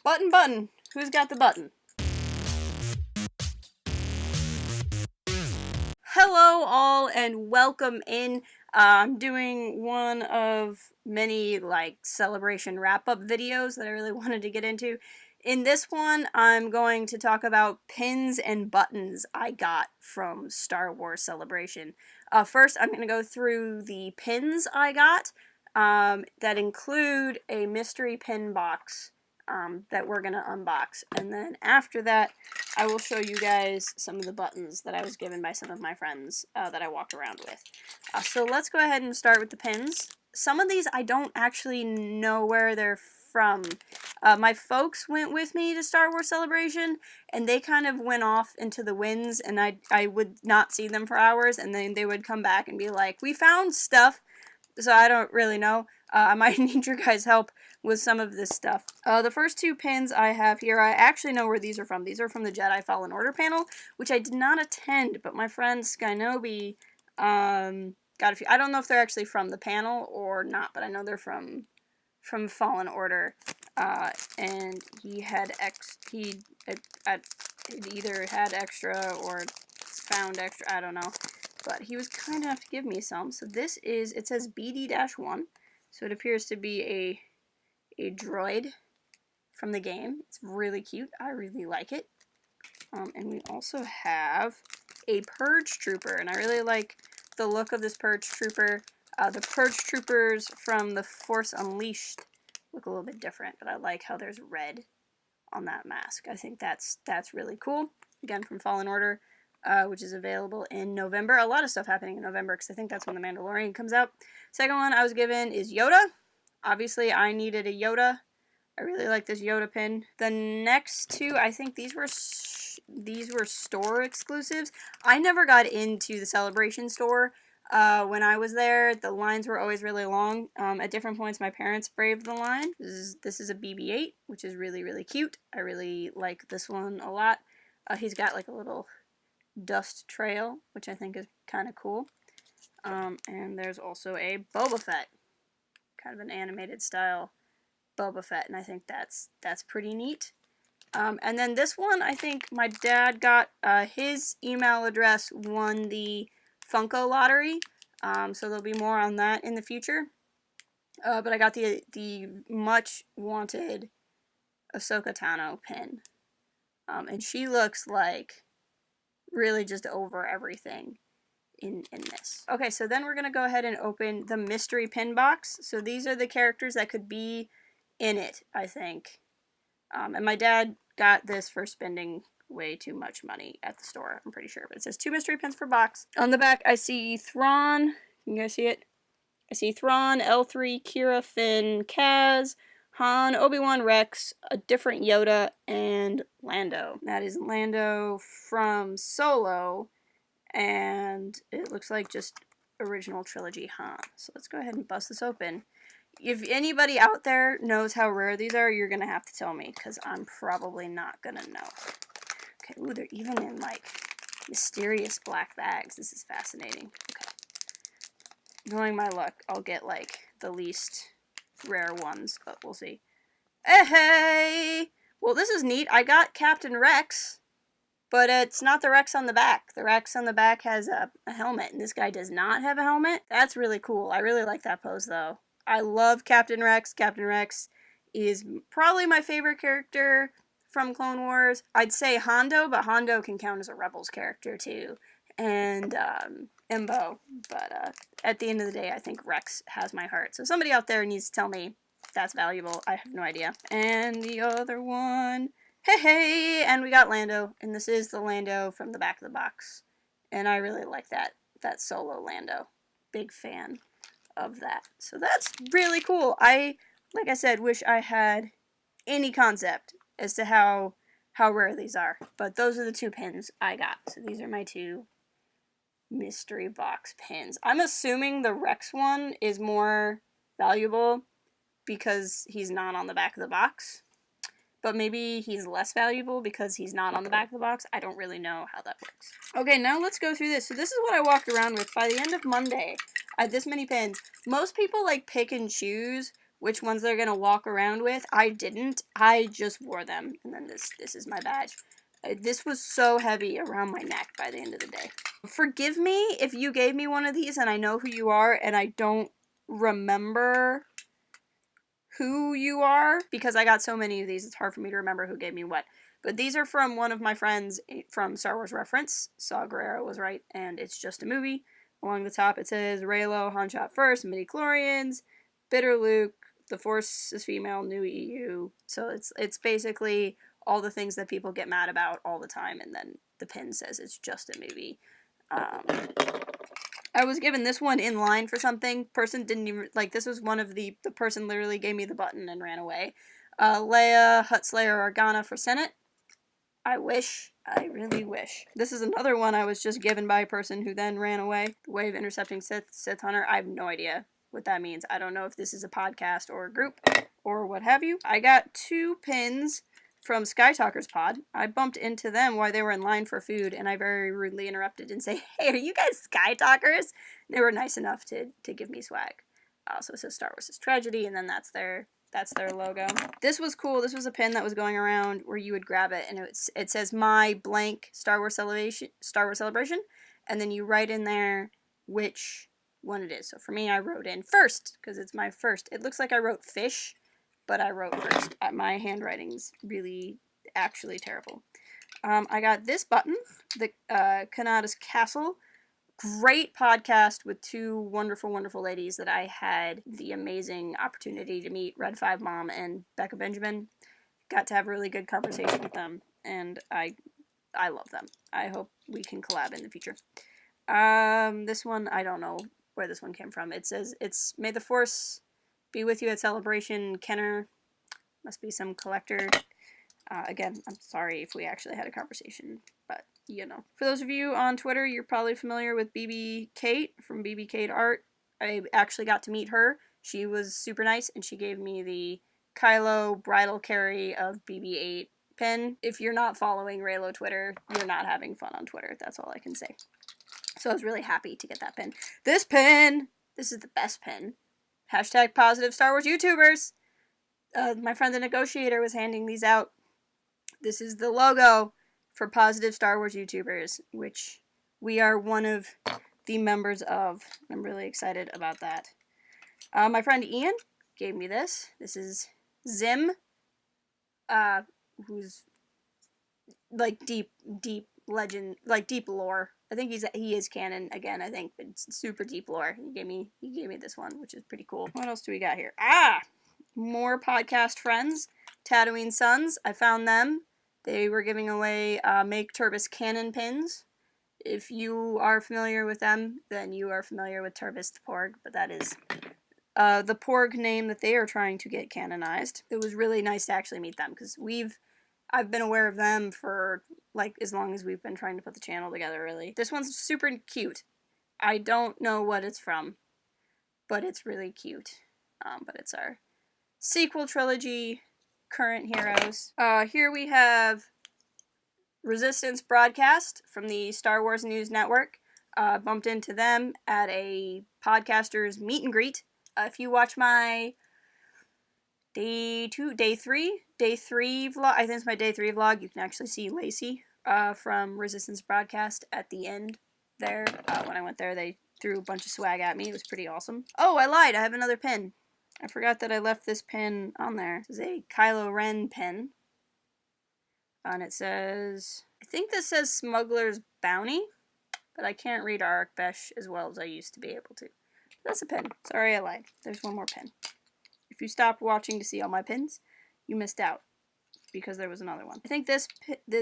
Button. Who's got the button? Hello all and welcome in. I'm doing one of many celebration wrap-up videos that I really wanted to get into. In this one, I'm going to talk about pins and buttons I got from Star Wars Celebration. First, I'm going to go through the pins I got that include a mystery pin box that we're going to unbox. And then after that, I will show you guys some of the buttons that I was given by some of my friends that I walked around with. So let's go ahead and start with the pins. Some of these I don't actually know where they're from. My folks went with me to Star Wars Celebration, and they kind of went off into the winds, and I would not see them for hours, and then they would come back and be like, we found stuff, so I don't really know. I might need your guys' help with some of this stuff. The first two pins I have here, I actually know where these are from. These are from the Jedi Fallen Order panel, which I did not attend, but my friend Skynobi got a few. I don't know if they're actually from the panel or not, but I know they're from Fallen Order, and he had either had extra or found extra, I don't know, but he was kind enough to give me some. So this is, it says BD-1, so it appears to be a droid from the game. It's really cute. I really like it. And we also have a Purge Trooper, and I really like the look of this Purge Trooper. The Purge Troopers from The Force Unleashed look a little bit different, but I like how there's red on that mask. I think that's really cool. Again, from Fallen Order, which is available in November. A lot of stuff happening in November, because I think that's when The Mandalorian comes out. Second one I was given is Yoda. Obviously, I needed a Yoda. I really like this Yoda pin. The next two, I think these were store exclusives. I never got into the Celebration store. When I was there, the lines were always really long. At different points, my parents braved the line. This is a BB-8, which is really, really cute. I really like this one a lot. He's got like a little dust trail, which I think is kind of cool. And there's also a Boba Fett, kind of an animated style Boba Fett, and I think that's pretty neat. And then this one, I think my dad got, his email address won the Funko lottery, so there'll be more on that in the future. But I got the much wanted Ahsoka Tano pin, and she looks like really just over everything in this. Okay, so then we're gonna go ahead and open the mystery pin box. So these are the characters that could be in it, I think. And my dad got this for spending way too much money at the store, I'm pretty sure. But it says 2 mystery pins per box. On the back, I see Thrawn. Can you guys see it? I see Thrawn, L3, Kira, Finn, Kaz, Han, Obi-Wan, Rex, a different Yoda, and Lando. That is Lando from Solo, and it looks like just original trilogy Han. So let's go ahead and bust this open. If anybody out there knows how rare these are, you're going to have to tell me, because I'm probably not going to know. Okay, ooh, they're even in, like, mysterious black bags. This is fascinating. Okay. Knowing my luck, I'll get, like, the least rare ones, but we'll see. Hey! Well, this is neat. I got Captain Rex, but it's not the Rex on the back. The Rex on the back has a helmet, and this guy does not have a helmet. That's really cool. I really like that pose, though. I love Captain Rex. Captain Rex is probably my favorite character from Clone Wars. I'd say Hondo, but Hondo can count as a Rebels character too. And Embo. But at the end of the day, I think Rex has my heart. So somebody out there needs to tell me if that's valuable. I have no idea. And the other one. Hey! And we got Lando. And this is the Lando from the back of the box. And I really like that Solo Lando. Big fan of that. So that's really cool. I, like I said, wish I had any concept as to how rare these are. But those are the 2 pins I got. So these are my 2 mystery box pins. I'm assuming the Rex one is more valuable because he's not on the back of the box. But maybe he's less valuable because he's not on the back of the box. I don't really know how that works. Okay, now let's go through this. So this is what I walked around with. By the end of Monday, I had this many pins. Most people like pick and choose which ones they're gonna walk around with. I didn't. I just wore them, and then this is my badge. This was so heavy around my neck by the end of the day. Forgive me if you gave me one of these and I know who you are and I don't remember who you are, because I got so many of these, it's hard for me to remember who gave me what. But these are from one of my friends from Star Wars Reference. Saw Gerrera was right, and it's just a movie. Along the top it says Reylo, Han shot first, midi-chlorians, bitter Luke, the Force is female, new EU. So it's basically all the things that people get mad about all the time, and then the pin says it's just a movie. I was given this one in line for something. Person didn't even, like, this was one of the person literally gave me the button and ran away. Leia, Huttslayer, Organa for Senate. I wish. I really wish. This is another one I was just given by a person who then ran away. The Way of Intercepting Sith Hunter. I have no idea what that means. I don't know if this is a podcast or a group or what have you. I got 2 pins from Sky Talkers Pod. I bumped into them while they were in line for food, and I very rudely interrupted and say, "Hey, are you guys Sky Talkers?" And they were nice enough to give me swag. So it says Star Wars is Tragedy, and then that's their logo. This was cool. This was a pin that was going around where you would grab it, and it says my blank Star Wars Celebration, and then you write in there which one it is. So for me, I wrote in first because it's my first. It looks like I wrote fish, but I wrote first. My handwriting's really actually terrible. I got this button, the Kanata's Castle. Great podcast with 2 wonderful, wonderful ladies that I had the amazing opportunity to meet, Red 5 Mom and Becca Benjamin. Got to have a really good conversation with them, and I love them. I hope we can collab in the future. This one, I don't know where this one came from. It says, it's May the Force be with you at Celebration, Kenner. Must be some collector. Again, I'm sorry if we actually had a conversation, but you know. For those of you on Twitter, you're probably familiar with BB Kate from BB Kate Art. I actually got to meet her. She was super nice, and she gave me the Kylo bridal carry of BB-8 pin. If you're not following Reylo Twitter, you're not having fun on Twitter. That's all I can say. So I was really happy to get that pin. This pin! This is the best pin. Hashtag positive Star Wars YouTubers! My friend the Negotiator was handing these out. This is the logo for Positive Star Wars YouTubers, which we are one of the members of. I'm really excited about that. My friend Ian gave me this. This is Zim, who's like deep legend, like deep lore. I think he is canon again. I think, but it's super deep lore. He gave me this one, which is pretty cool. What else do we got here? More podcast friends, Tatooine Sons. I found them. They were giving away Make Turbis Cannon pins. If you are familiar with them, then you are familiar with Turbis the Porg, but that is the Porg name that they are trying to get canonized. It was really nice to actually meet them, because I've been aware of them for like as long as we've been trying to put the channel together, really. This one's super cute. I don't know what it's from, but it's really cute. But it's our sequel trilogy current heroes. Here we have Resistance Broadcast from the Star Wars News Network. Bumped into them at a podcaster's meet and greet. If you watch my day 3 vlog, I think it's my day 3 vlog, you can actually see Lacey from Resistance Broadcast at the end there. When I went there, they threw a bunch of swag at me. It was pretty awesome. Oh, I lied. I have another pin. I forgot that I left this pin on there. This is a Kylo Ren pin. And it says, I think this says Smuggler's Bounty, but I can't read Arak Besh as well as I used to be able to. That's a pin. Sorry, I lied. There's one more pin. If you stopped watching to see all my pins, you missed out, because there was another one. I think this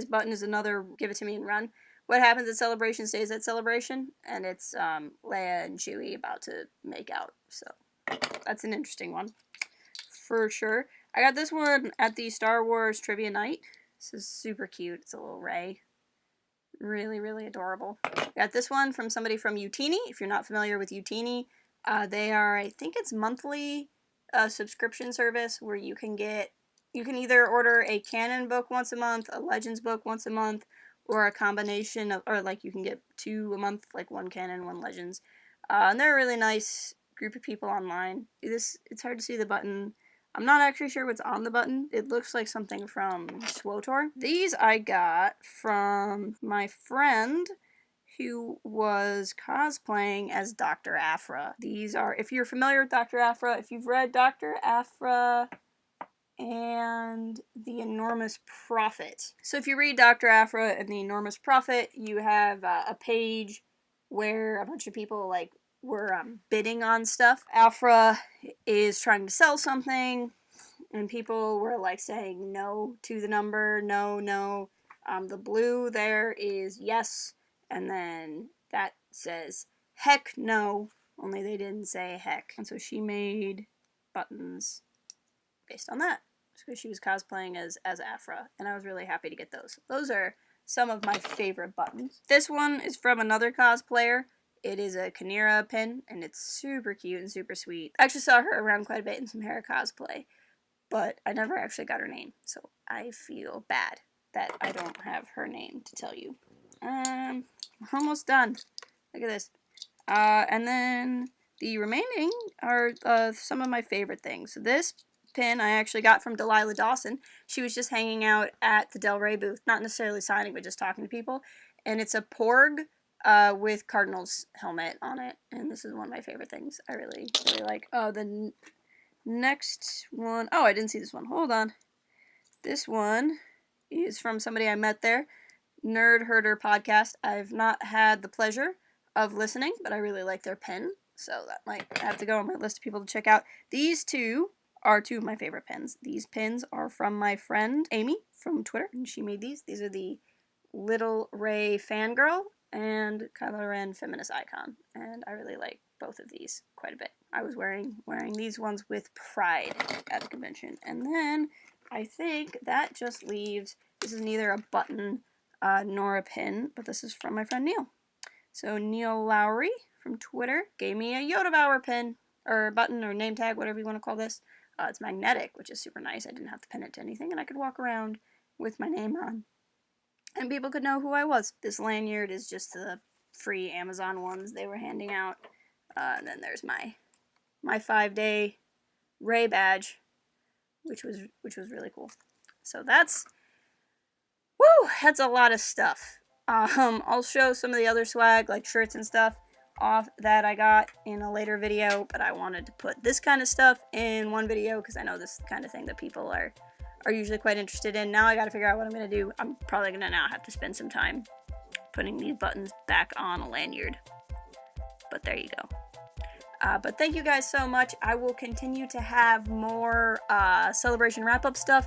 button is another Give It To Me and Run. What happens at Celebration stays at Celebration, and it's Leia and Chewie about to make out, so that's an interesting one, for sure. I got this one at the Star Wars Trivia Night. This is super cute. It's a little Rey. Really, really adorable. Got this one from somebody from Utini. If you're not familiar with Utini, they are, I think it's monthly subscription service where you can either order a canon book once a month, a Legends book once a month, or a combination of, or like you can get 2 a month, like 1 canon, 1 Legends. And they're a really nice group of people online. It's hard to see the button. I'm not actually sure what's on the button. It looks like something from SWTOR. These I got from my friend who was cosplaying as Dr. Aphra. These are, if you're familiar with Dr. Aphra, if you've read Dr. Aphra and The Enormous Profit. So if you read Dr. Aphra and The Enormous Profit, you have a page where a bunch of people like were bidding on stuff. Aphra is trying to sell something, and people were like saying no to the number, no, no. The blue there is yes, and then that says heck no, only they didn't say heck. And so she made buttons based on that. So she was cosplaying as Aphra, and I was really happy to get those. Those are some of my favorite buttons. This one is from another cosplayer. It is a Kanira pin, and it's super cute and super sweet. I actually saw her around quite a bit in some Hera cosplay, but I never actually got her name, so I feel bad that I don't have her name to tell you. We're almost done. Look at this. And then the remaining are some of my favorite things. So this pin I actually got from Delilah Dawson. She was just hanging out at the Del Rey booth, not necessarily signing, but just talking to people. And it's a Porg with Cardinals helmet on it, and this is one of my favorite things. I really, really like. Oh, the next one. Oh, I didn't see this one. Hold on. This one is from somebody I met there, Nerd Herder Podcast. I've not had the pleasure of listening, but I really like their pin, so that might have to go on my list of people to check out. These two are two of my favorite pins. These pins are from my friend Amy from Twitter, and she made these. These are the Little Ray Fangirl and Kylo Ren Feminist Icon, and I really like both of these quite a bit. I was wearing these ones with pride at the convention. And then I think that just leaves, this is neither a button nor a pin, but this is from my friend Neil. So Neil Lowry from Twitter gave me a Yoda Bauer pin, or button, or name tag, whatever you want to call this. It's magnetic, which is super nice. I didn't have to pin it to anything, and I could walk around with my name on, and people could know who I was. This lanyard is just the free Amazon ones they were handing out. And then there's my 5-day Ray badge, which was really cool. So that's a lot of stuff. I'll show some of the other swag, like shirts and stuff, off that I got in a later video, but I wanted to put this kind of stuff in one video because I know this is the kind of thing that people are usually quite interested in. Now I gotta figure out what I'm gonna do. I'm probably gonna now have to spend some time putting these buttons back on a lanyard. But there you go. But thank you guys so much. I will continue to have more Celebration wrap-up stuff,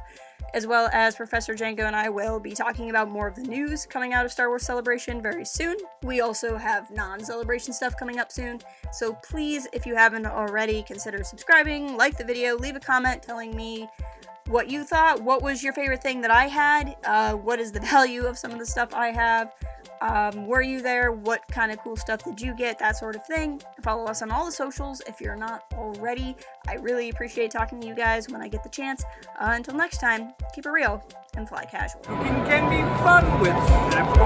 as well as Professor Django and I will be talking about more of the news coming out of Star Wars Celebration very soon. We also have non-Celebration stuff coming up soon, so please, if you haven't already, consider subscribing, like the video, leave a comment telling me what you thought, what was your favorite thing that I had, what is the value of some of the stuff I have. Were you there? What kind of cool stuff did you get? That sort of thing. Follow us on all the socials if you're not already. I really appreciate talking to you guys when I get the chance. Until next time, keep it real and fly casual. Cooking can be fun with Chef